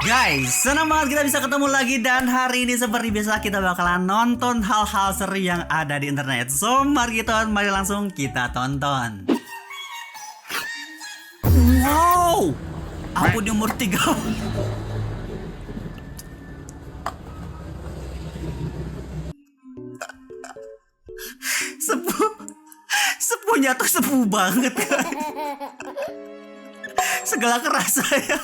Guys, senang banget kita bisa ketemu lagi. Dan hari ini seperti biasa kita bakalan nonton hal-hal seru yang ada di internet. So mari langsung kita tonton. Wow, aku di umur 3. Sepuhnya tuh sepuh banget kan. Segala kerasa ya.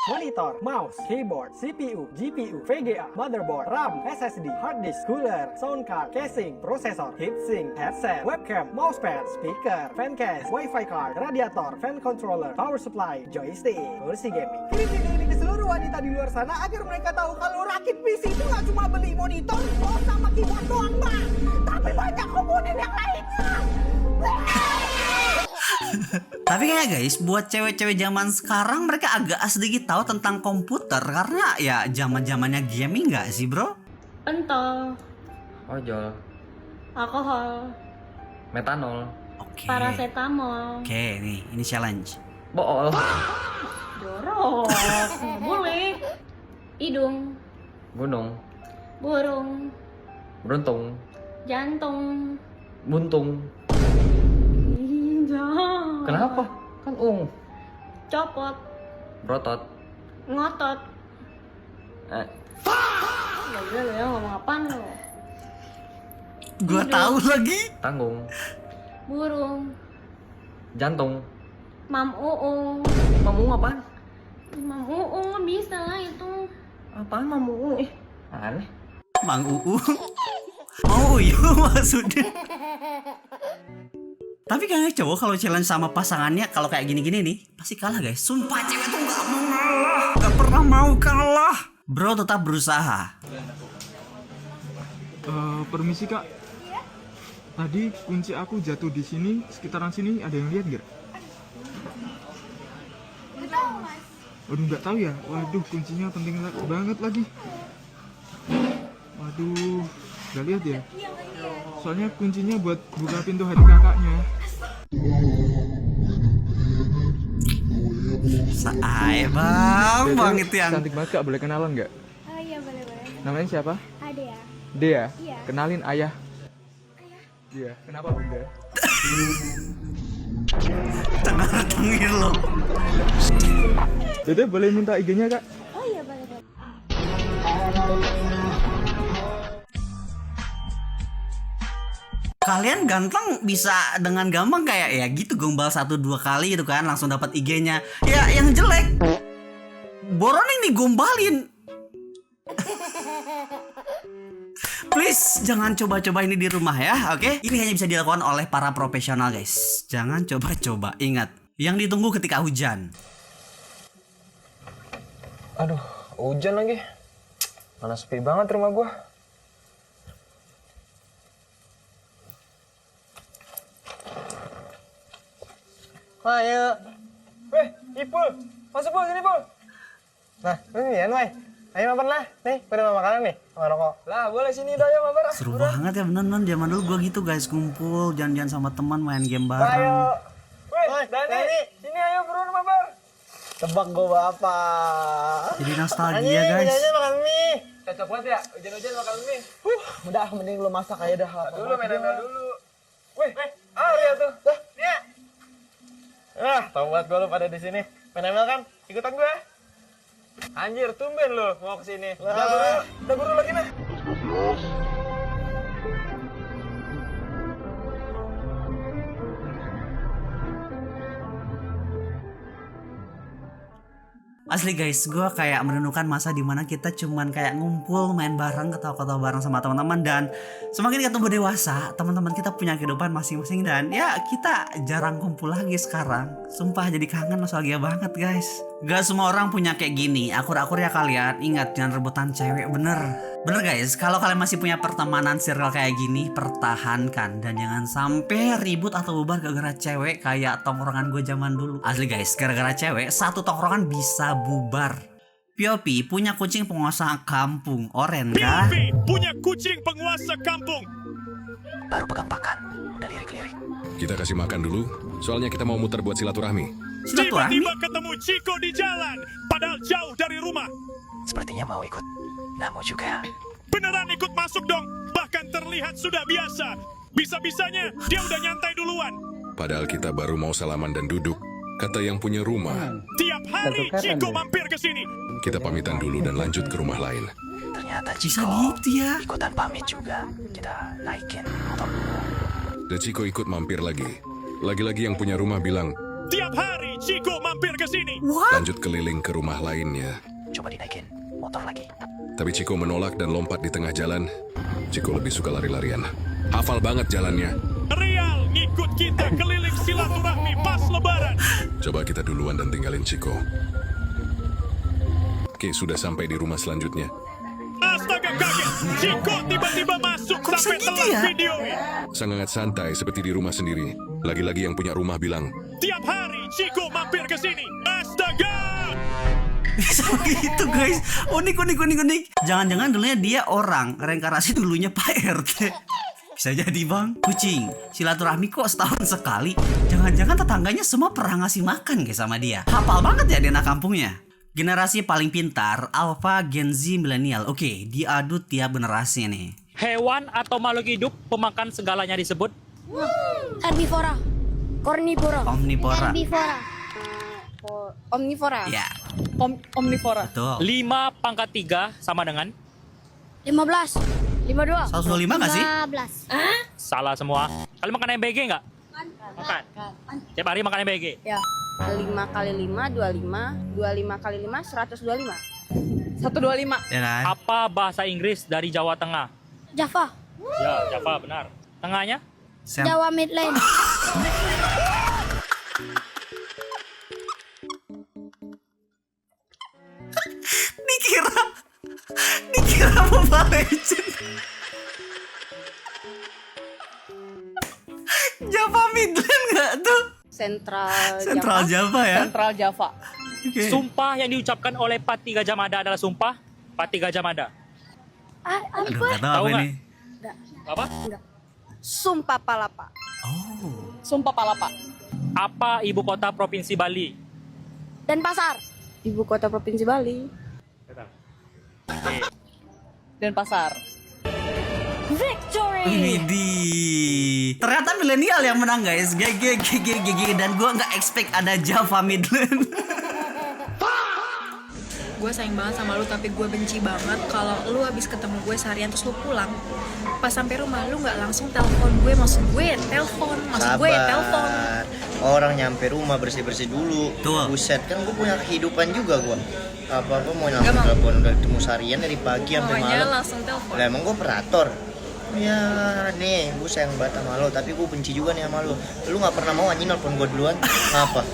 Monitor, mouse, keyboard, CPU, GPU, VGA, motherboard, RAM, SSD, hard disk, cooler, sound card, casing, prosesor, heatsink, headset, webcam, mousepad, speaker, fan case, wifi card, radiator, fan controller, power supply, joystick, kursi gaming. Klik ke seluruh wanita di luar sana agar mereka tahu kalau rakit PC itu nggak cuma beli monitor, mouse sama keyboard doang, Mbak. Tapi banyak komponen yang lainnya. Tapi kayaknya guys, buat cewek-cewek zaman sekarang mereka agak sedikit tahu tentang komputer karena ya zaman-zamannya gaming nggak sih bro? Pentol, Ojol, alkohol, metanol, Oke. paracetamol, Oke, nih ini challenge. bool, jorok, nggak boleh, hidung, gunung, burung, beruntung, jantung. buntung. Jangan. Kenapa? Kan Copot, brotot. ngotot. Eh, Gak bisa lo ya ngomong apaan lo. Gua Hidung. tahu lagi. tanggung, Burung, jantung. mam uung. Mamung apaan? Mam uung nggak bisa lah itu. Apaan mamung? Aneh. Mang Uu. Mau uyuh maksudnya. Tapi kayaknya cowok kalau challenge sama pasangannya kalau kayak gini-gini nih pasti kalah guys. Sumpah cewek tuh nggak mau ngalah, nggak pernah mau kalah. Bro tetap berusaha. Permisi kak. Tadi kunci aku jatuh di sini, sekitaran sini ada yang lihat nggak? Waduh nggak tahu ya. Waduh kuncinya penting banget lagi. Waduh nggak lihat ya. Soalnya kuncinya buat buka pintu hati kakaknya. Saai bang itu yang Cantik banget kak, boleh kenalan nggak? Oh iya boleh-boleh. Namanya siapa? Ada ya? Dea. Iya. Kenalin ayah. Iya. Kenapa bunda? tengah-tengah lo. Dede boleh minta IG-nya kak? Oh iya boleh-boleh. Kalian ganteng bisa dengan gampang kayak ya gitu gombal 1-2 kali gitu kan langsung dapat IG-nya. Ya yang jelek Boroning nih gombalin. Please jangan coba-coba ini di rumah ya, oke? Ini hanya bisa dilakukan oleh para profesional guys. Jangan coba-coba. Ingat, yang ditunggu ketika hujan. Aduh, hujan lagi. Mana sepi banget rumah gua. Ayo. Weh, Ipul. Masuk Pul, sini Pul. Nah, ini ya, Noy. Ayo makan lah. Nih, pada mau makanan nih, sama rokok. Lah, boleh sini dah ya, mabar. Seru banget ya bener-bener zaman dulu gua gitu guys, kumpul janjian sama teman main game bareng. Ayo. Weh, Dani. Sini ayo buruan mabar. Tebak gua apa? Jadi nostalgia guys. makan mie. Cocok banget ya, hujan-hujan makan mie. Udah, mending lu masak aja dah. Dulu main ML dulu. Weh, lihat tuh. Dah, lihat. Tahu banget gua lu pada di sini. Main ML kan? Ikutan gua. Anjir, tumben lu mau kesini. Udah buru lagi nah. Asli guys, gue kayak merenungkan masa dimana kita cuman kayak ngumpul, main bareng, ketawa-ketawa bareng sama teman-teman. Dan semakin kita tumbuh dewasa, teman-teman kita punya kehidupan masing-masing. Dan ya kita jarang kumpul lagi sekarang. Sumpah jadi kangen, nostalgia banget guys. Gak semua orang punya kayak gini. Akur-akur ya kalian. Ingat jangan rebutan cewek, bener. Bener guys, kalau kalian masih punya pertemanan circle kayak gini, pertahankan. Dan jangan sampai ribut atau bubar gara-gara cewek kayak tongkrongan gue zaman dulu. Asli guys, gara-gara cewek, satu tongkrongan bisa bubar. Piopi punya kucing penguasa kampung, Oren kah? Piopi punya kucing penguasa kampung. Kita kasih makan dulu, soalnya kita mau muter buat silaturahmi. silaturahmi. Tiba-tiba ketemu Chico di jalan, padahal jauh dari rumah. Sepertinya mau ikut. Nggak mau juga. Beneran ikut masuk dong, bahkan terlihat sudah biasa. Bisa-bisanya dia udah nyantai duluan. Padahal kita baru mau salaman dan duduk, kata yang punya rumah. Tiap hari Chico mampir ke sini. Kita pamitan dulu dan lanjut ke rumah lain. Ternyata Bisa Ciko gitu ya. ikutan pamit juga. Kita naikin motor dulu. Dan Chico ikut mampir lagi. Lagi-lagi yang punya rumah bilang, Tiap hari Chico mampir ke sini. lanjut keliling ke rumah lainnya. Coba dinaikin motor lagi. Tapi Chico menolak dan lompat di tengah jalan. Chico lebih suka lari-larian. Hafal banget jalannya. Rial ngikut kita keliling silaturahmi pas lebaran. Coba kita duluan dan tinggalin Chico. Oke, sudah sampai di rumah selanjutnya. Astaga kaget, Chico tiba-tiba masuk Kok sampai segitu telan ya? videoin. Sangat santai seperti di rumah sendiri. Lagi-lagi yang punya rumah bilang, Tiap hari Chico mampir ke sini. Astaga! Bisa begitu guys. Unik. Jangan-jangan dulunya dia orang, reinkarnasi dulunya Pak RT. Bisa jadi bang. Kucing, silaturahmi kok setahun sekali. Jangan-jangan tetangganya semua pernah ngasih makan guys sama dia. Hafal banget ya dia anak kampungnya. Generasi paling pintar, Alpha, Gen Z, Millennial. Oke, diadu tiap generasi nih. Hewan atau makhluk hidup pemakan segalanya disebut? Herbivora. Kornivora. Omnivora. Herbivora. Omnivora. Ya, Omnivora. betul. 5 pangkat 3 sama dengan? 15. 52. 125 nggak sih? 15. Salah semua. Kalian makan MBG nggak? Makan. Tiap hari makan MBG? Ya. 5 kali 5, 25. 25 kali 5, 125. 125. Ya kan? Apa bahasa Inggris dari Jawa Tengah? Java. Ya, Java benar. Tengahnya? Jawa Midland. Dikira Mobile Legend. Java Midland nggak tuh? Sentral Java ya. Sentral Java. Oke. Sumpah yang diucapkan oleh Pati Gajah Mada adalah sumpah Pati Gajah Mada. Aduh, Apa? nggak tahu Tahu apa nggak? ini. Apa? Sumpah Palapa. Oh, Sumpah Palapa. Apa ibu kota provinsi Bali? Denpasar. Ibu kota provinsi Bali. Denpasar. Victory. Widih. Ternyata milenial yang menang guys. GG. Dan gue nggak expect ada Java Midland. Gue sayang banget sama lu, tapi gue benci banget kalau lu habis ketemu gue seharian terus lu pulang. Pas sampai rumah lu nggak langsung telepon gue, maksud gue telepon. Orang nyampe rumah bersih-bersih dulu. Tuh. Buset, kan gue punya kehidupan juga gue. Apa-apa mau Nggak langsung mau. telepon, udah ketemu seharian dari pagi sampai Maunya malam. langsung telepon. Lah emang gue operator. Ya nih, gue sayang banget sama lo, tapi gue benci juga nih sama lo. Lu nggak pernah mau anjing nelpon gue duluan? Apa?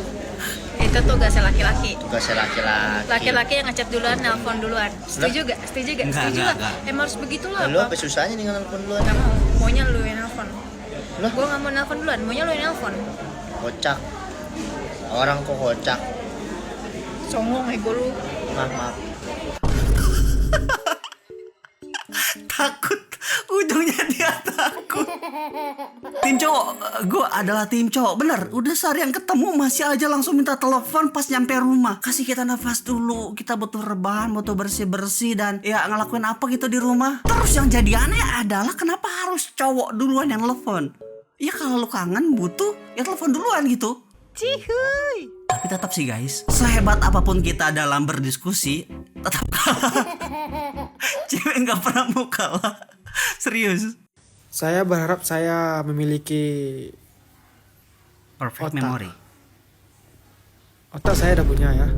Itu tugasnya laki-laki. Tugasnya laki-laki. Laki-laki yang ngechat duluan, nelpon duluan. Setuju gak? Setuju gak? Enggak, Setuju enggak, lah. enggak. Emang harus begitu lah. Lu apa susahnya nih nelpon duluan? Gak mau. Maunya lu yang nelpon. Lah? Gue gak mau nelpon duluan. Maunya lu yang nelpon. Kocak. Orang kok kocak. Songong ego lu. Maaf. Takut. Ujungnya dia takut. Tim cowok, gue adalah tim cowok. Bener, udah seharian ketemu masih aja langsung minta telepon pas nyampe rumah. Kasih kita nafas dulu, kita butuh rebahan, butuh bersih-bersih dan ya ngelakuin apa gitu di rumah. Terus yang jadi aneh adalah kenapa harus cowok duluan yang telepon? Ya kalau lu kangen butuh, ya telepon duluan gitu. Cihuy. Tapi tetap sih guys, sehebat apapun kita dalam berdiskusi, tetap kalah. Cewek nggak pernah mau kalah. Serius. Saya berharap saya memiliki Perfect Otak. memory. otak saya udah punya ya.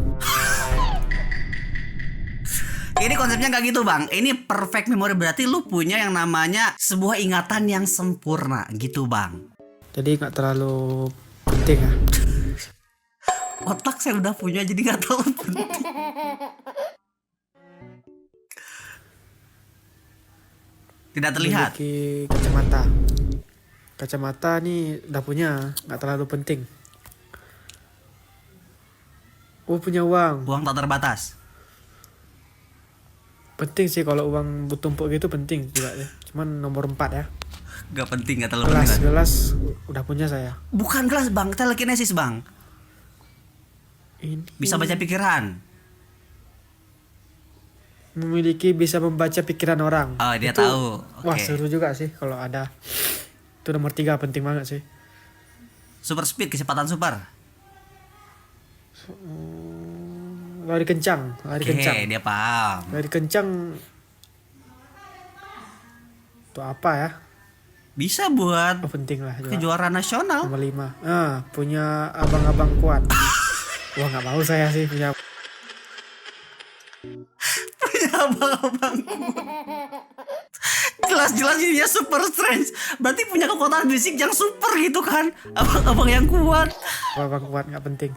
Ini konsepnya nggak gitu bang. Ini perfect memory berarti lu punya yang namanya sebuah ingatan yang sempurna gitu bang. Jadi nggak terlalu penting ya. Otak saya udah punya jadi nggak terlalu penting. Tidak terlihat. Memiliki kacamata. Kacamata nih udah punya, nggak terlalu penting. Punya uang. Uang tak terbatas. Penting sih kalau uang bertumpuk gitu penting juga ya. Cuman nomor 4 ya. Gak penting, gak terlalu penting. Gelas udah punya saya. Bukan gelas bang, telekinesis bang. Bisa baca pikiran. Memiliki bisa membaca pikiran orang. Oh, dia Itu, tahu. Wah, Oke. seru juga sih kalau ada. Itu nomor 3 penting banget sih. Super speed, kecepatan super. Lari kencang, lari Oke, kencang. dia paham. Lari kencang. Itu apa ya? Bisa buat penting lah. kejuaraan nasional. Nomor 5. Punya abang-abang kuat. Wah, nggak mau saya sih punya. Punya abang-abang jelas-jelas ininya super strange. Berarti punya kekuatan fisik yang super gitu kan. Abang-abang yang kuat. Abang kuat nggak penting.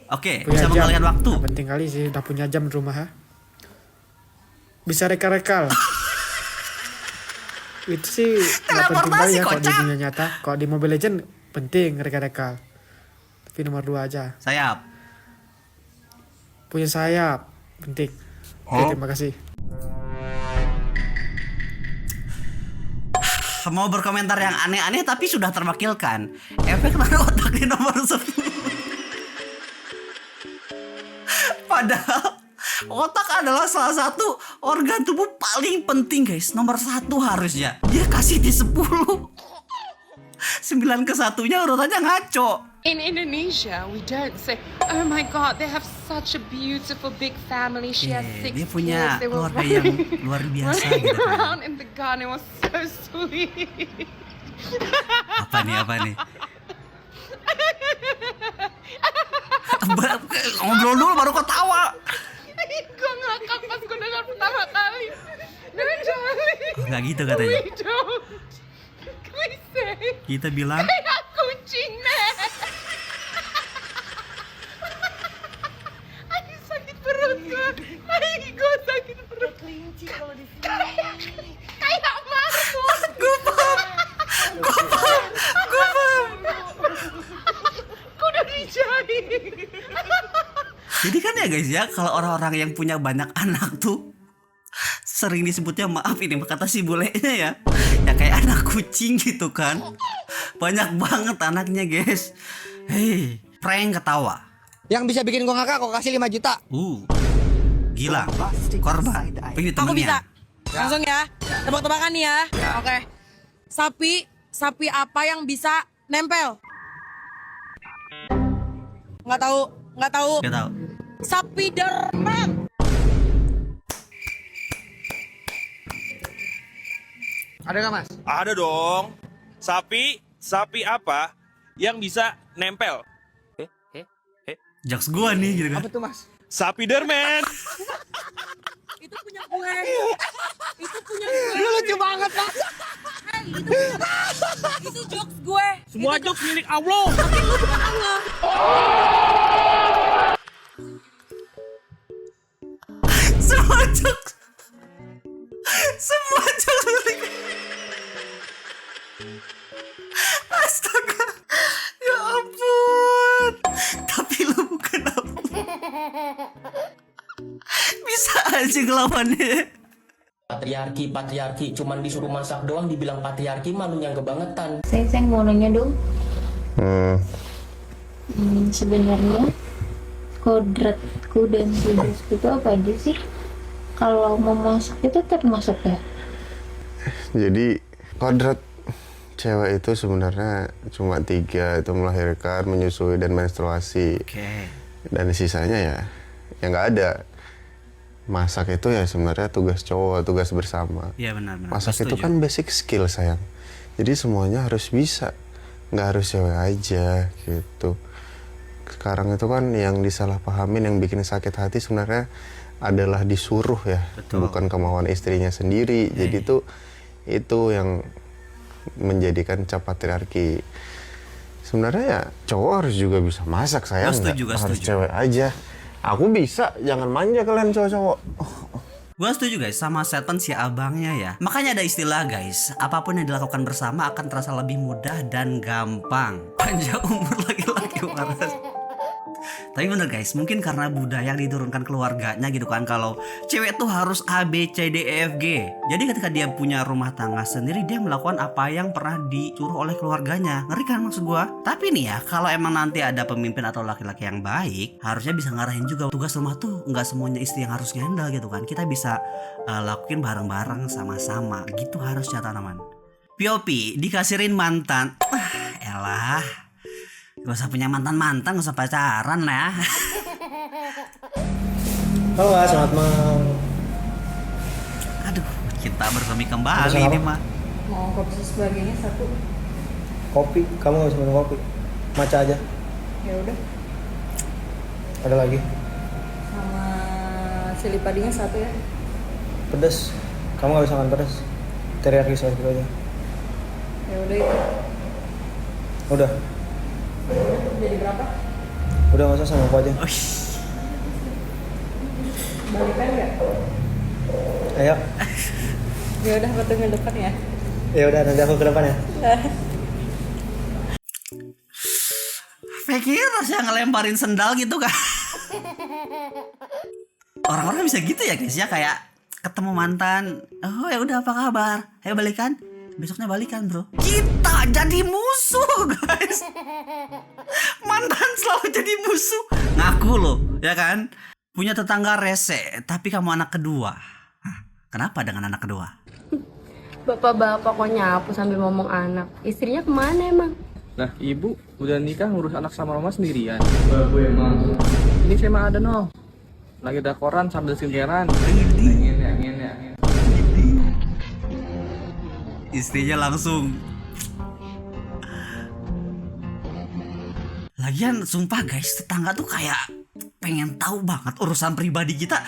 Oke, Punya bisa jam. mengalihkan waktu. Nggak penting kali sih, udah punya jam di rumah ha. Bisa rekal-rekal. Itu sih nggak penting kali ya kalau di dunia nyata. Kalau di Mobile Legends penting rekal-rekal. Tapi nomor 2 aja. Sayap. Punya sayap penting. Oke, terima kasih. Mau berkomentar yang aneh-aneh tapi sudah terwakilkan. Efek naruh otak di nomor 10. Padahal otak adalah salah satu organ tubuh paling penting guys. Nomor 1 harusnya. Dia kasih di 10. 9 ke 1-nya urutannya ngaco. In Indonesia, we don't say, "Oh my God, they have such a beautiful big family. She has 6 Dia punya kids. They were keluarga yang luar biasa running gitu kan. around in the garden. It was so sweet." Apa nih? Ngobrol dulu baru ketawa. Gue ngakak pas gue dengar pertama kali. No, darling. Nggak gitu katanya. We don't. We say. Kita bilang Kayak kucing, Nek. Aduh, sakit perut gue. Aduh, gue sakit perut. Kelinci kalau di sini. Kayak marmut. Gue paham. Gue udah dijahit. Jadi kan ya guys ya, kalau orang-orang yang punya banyak anak tuh sering disebutnya, maaf ini kata si bulenya ya, kayak anak kucing gitu kan. Banyak banget anaknya guys. Hei, prank ketawa. Yang bisa bikin gua ngakak kok kasih 5 juta. Gila. Korban. Pengen Aku bisa. temennya. Langsung ya. Tebak-tebakan nih ya. Oke. Sapi apa yang bisa nempel? Nggak tahu. Gak tahu. Sapi derman. Ada nggak mas? Ada dong. Sapi apa yang bisa nempel? Jokes gua nih gitu kan. Apa tuh mas? Sapi derman. Itu punya gue. Itu punya gue. Lu lucu banget mas. Itu jokes gue. Semua jokes milik Allah. Tapi lu bukan Allah. Semua jokes milik. Astaga. Ya ampun. Tapi lu bukan apa. Bisa aja ngelawannya. Patriarki, cuman disuruh masak doang dibilang patriarki, malunya kebangetan. Saya mau nanya dong. Sebenarnya kodratku dan tugasku itu apa aja sih? Kalau memasak itu termasuk ya? Jadi kodrat cewek itu sebenarnya cuma 3, itu melahirkan, menyusui, dan menstruasi. Dan sisanya ya nggak ada. Masak itu ya sebenarnya tugas cowok, tugas bersama. Iya benar. Masak itu kan basic skill sayang. Jadi semuanya harus bisa, nggak harus cewek aja gitu. Sekarang itu kan yang disalahpahamin, yang bikin sakit hati sebenarnya adalah disuruh ya. Betul. Bukan kemauan istrinya sendiri. Jadi itu yang menjadikan cap patriarki. Sebenarnya ya cowok harus juga bisa masak sayang, nggak harus cewek aja. Aku bisa, jangan manja kalian cowok-cowok. Gue setuju guys sama statement si abangnya ya. Makanya ada istilah guys, apapun yang dilakukan bersama akan terasa lebih mudah dan gampang. Panjang umur laki-laki waras. Tapi bener guys, mungkin karena budaya yang diturunkan keluarganya gitu kan, kalau cewek tuh harus A, B, C, D, E, F, G. Jadi ketika dia punya rumah tangga sendiri, dia melakukan apa yang pernah disuruh oleh keluarganya. Ngeri kan maksud gua? Tapi nih ya, kalau emang nanti ada pemimpin atau laki-laki yang baik, harusnya bisa ngarahin juga. Tugas rumah tuh nggak semuanya istri yang harus handle gitu kan. Kita bisa lakuin bareng-bareng sama-sama gitu harusnya teman-teman. POP dikasirin mantan. Elah, gak usah punya mantan-mantan, gak usah pacaran lah ya. Halo Kak, selamat malam. Aduh, kita bersuami kembali ini mah. Mau kopi sebagainya satu. Kopi, kamu gak bisa minum kopi. Maca aja. Ya udah. Ada lagi. Sama cili padinya satu ya. Pedas. Kamu gak bisa makan pedas. Teriyaki saus gitu aja. Ya udah itu. Udah. Jadi berapa? Udah gak usah, sama aku aja. Balikan nggak? Ayo. Ya udah, aku tunggu depan ya. Ya udah, nanti aku ke depan ya. Pikir rasanya ngelemparin sendal gitu kan. Orang-orang bisa gitu ya guys ya, kayak ketemu mantan, oh ya udah apa kabar, ayo balikan, besoknya balikan bro. Kita jadi musuh guys. Mantan selalu jadi musuh. Ngaku loh ya kan. Punya tetangga rese, tapi kamu anak kedua. Hah, kenapa dengan anak kedua? Bapak-bapak kok nyapu sambil ngomong anak. Istrinya kemana emang? Nah, ibu udah nikah ngurus anak sama mama sendirian. Babu emang. Ini saya mah ada no. Lagi ada koran sambil skincarean. Ngene. Istrinya langsung. Lagian sumpah guys, tetangga tuh kayak pengen tahu banget urusan pribadi kita.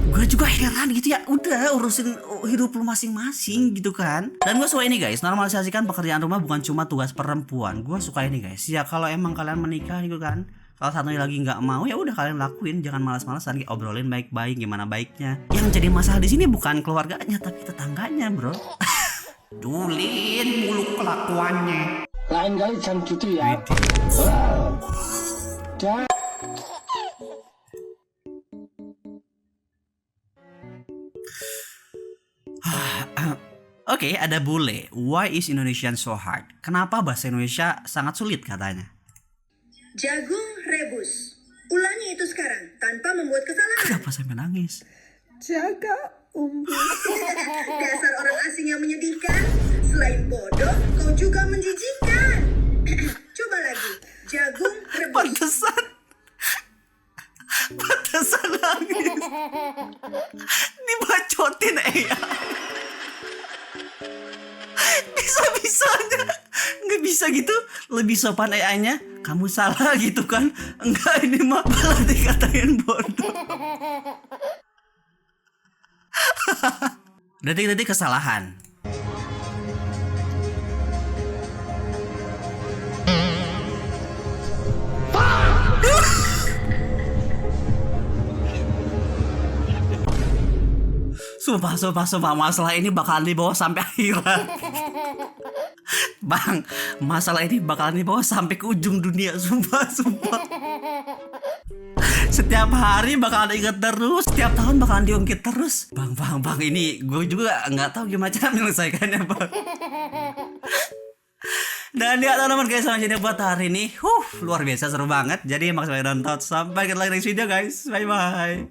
Gue juga heran gitu ya, udah urusin hidup lu masing-masing gitu kan. Dan gue suka ini guys, normalisasikan pekerjaan rumah bukan cuma tugas perempuan. Gue suka ini guys, ya kalau emang kalian menikah gitu kan, kalau satunya lagi nggak mau ya udah kalian lakuin, jangan malas-malasan, obrolin baik-baik gimana baiknya. Yang jadi masalah di sini bukan keluarganya tapi tetangganya bro. Dulin mulu kelakuannya. Lain kali jangan gitu ya. Oke, ada bule. Why is Indonesian so hard? Kenapa bahasa Indonesia sangat sulit katanya? Jagung rebus. Ulangi itu sekarang tanpa membuat kesalahan. Kenapa sampai nangis? Jaga umur. Dasar orang asing yang menyedihkan. Selain bodoh, kau juga menjijikan. Coba lagi. Jagung rebus. Pantesan nangis. Dibacotin Bisa-bisanya nggak bisa gitu. Lebih sopan AI-nya. Kamu salah gitu kan. Enggak, ini mah malah dikatain bodoh. Detik-detik kesalahan. Sumpah masalah ini bakalan dibawa sampai akhirat. Bang, masalah ini bakalan dibawa sampai ke ujung dunia. Sumpah. Setiap hari bakalan inget terus, setiap tahun bakalan diungkit terus. Bang, ini gue juga nggak tahu gimana cara menyelesaikannya bang. Dan ya teman-teman guys, sampai sini buat hari ini. Luar biasa seru banget. Jadi makasih banyak nonton. Sampai ketemu lagi next video guys. Bye bye.